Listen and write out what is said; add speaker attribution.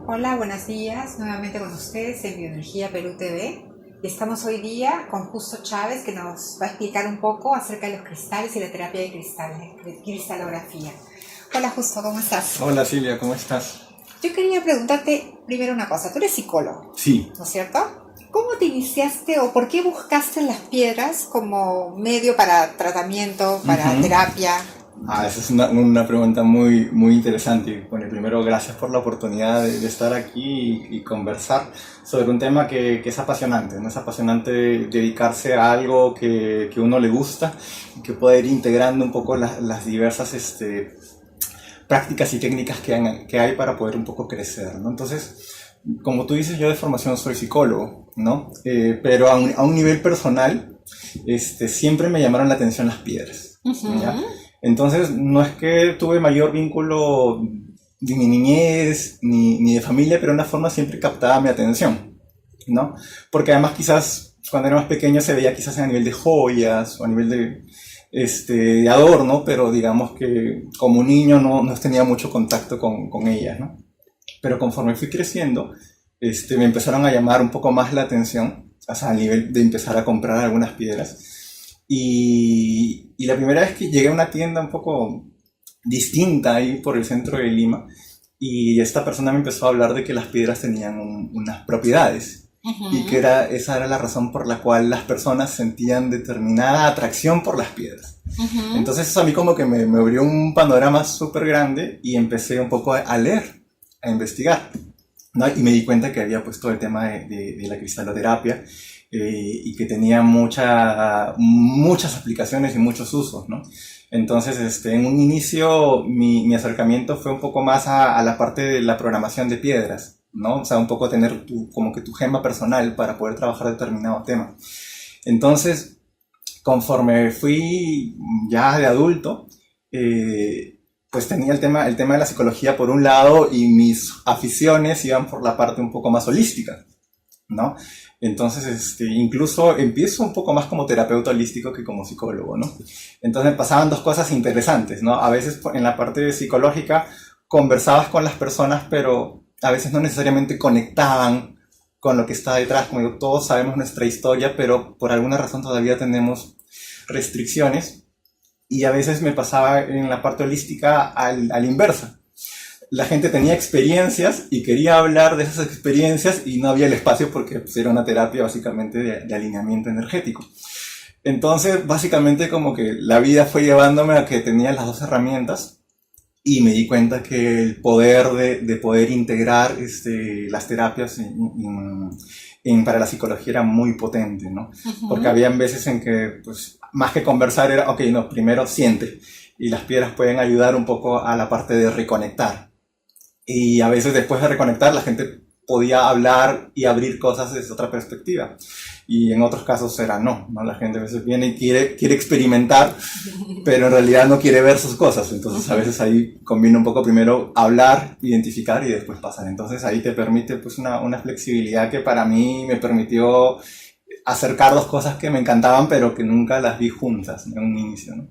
Speaker 1: Hola, buenos días. Nuevamente con ustedes en Bioenergía Perú TV. Y estamos hoy día con Justo Chávez, que nos va a explicar un poco acerca de los cristales y la terapia de cristales, de cristalografía. Hola, Justo, ¿cómo estás?
Speaker 2: Hola Silvia, ¿cómo estás?
Speaker 1: Yo quería preguntarte primero una cosa. Tú eres psicólogo,
Speaker 2: Sí,
Speaker 1: ¿no es cierto? ¿Cómo te iniciaste o por qué buscaste las piedras como medio para tratamiento, para
Speaker 2: ujú.
Speaker 1: terapia?
Speaker 2: Esa es una pregunta muy interesante. Bueno, primero gracias por la oportunidad de estar aquí y conversar sobre un tema que es apasionante, ¿no? Es apasionante dedicarse a algo que uno le gusta y que puede ir integrando un poco las diversas prácticas y técnicas que hay para poder un poco crecer, ¿no? Entonces, como tú dices, yo de formación soy psicólogo, ¿no? Pero a un nivel personal, siempre me llamaron la atención las piedras, ¿ya?
Speaker 1: Ujú.
Speaker 2: Entonces, no es que tuve mayor vínculo de mi niñez ni de familia, pero de una forma siempre captaba mi atención, ¿no? Porque además quizás cuando era más pequeño se veía quizás a nivel de joyas o a nivel de adorno, pero digamos que como niño no tenía mucho contacto con ellas, ¿no? Pero conforme fui creciendo, me empezaron a llamar un poco más la atención, o sea, a nivel de empezar a comprar algunas piedras. Y la primera vez que llegué a una tienda un poco distinta ahí por el centro de Lima, y esta persona me empezó a hablar de que las piedras tenían unas propiedades y que
Speaker 1: Ujú.
Speaker 2: esa era la razón por la cual las personas sentían determinada atracción por las piedras.
Speaker 1: Ujú.
Speaker 2: Entonces eso a mí como que me abrió un panorama súper grande y empecé un poco a leer, a investigar, ¿no? Y me di cuenta que había puesto el tema de la cristaloterapia y que tenía muchas aplicaciones y muchos usos, ¿no? Entonces, en un inicio mi acercamiento fue un poco más a la parte de la programación de piedras, ¿no? O sea, un poco tener como que tu gema personal para poder trabajar determinado tema. Entonces, conforme fui ya de adulto, pues tenía el tema de la psicología por un lado y mis aficiones iban por la parte un poco más holística, ¿no? Entonces, incluso empiezo un poco más como terapeuta holístico que como psicólogo, ¿no? Entonces pasaban dos cosas interesantes, ¿no? A veces en la parte psicológica conversabas con las personas, pero a veces no necesariamente conectaban con lo que está detrás. Como digo, todos sabemos nuestra historia, pero por alguna razón todavía tenemos restricciones. Y a veces me pasaba en la parte holística al inversa. La gente tenía experiencias y quería hablar de esas experiencias y no había el espacio porque pues, era una terapia básicamente de alineamiento energético. Entonces, básicamente como que la vida fue llevándome a que tenía las dos herramientas y me di cuenta que el poder de poder integrar las terapias para la psicología era muy potente, ¿no? Porque
Speaker 1: Ujú.
Speaker 2: habían veces en que, pues, más que conversar era, ok, no, primero siente. Y las piedras pueden ayudar un poco a la parte de reconectar. Y a veces después de reconectar la gente podía hablar y abrir cosas desde otra perspectiva. Y en otros casos era no. La gente a veces viene y quiere experimentar, pero en realidad no quiere ver sus cosas. Entonces a
Speaker 1: Ujú.
Speaker 2: veces ahí conviene un poco primero hablar, identificar y después pasar. Entonces ahí te permite pues una flexibilidad que para mí me permitió acercar dos cosas que me encantaban pero que nunca las vi juntas en un inicio, ¿no?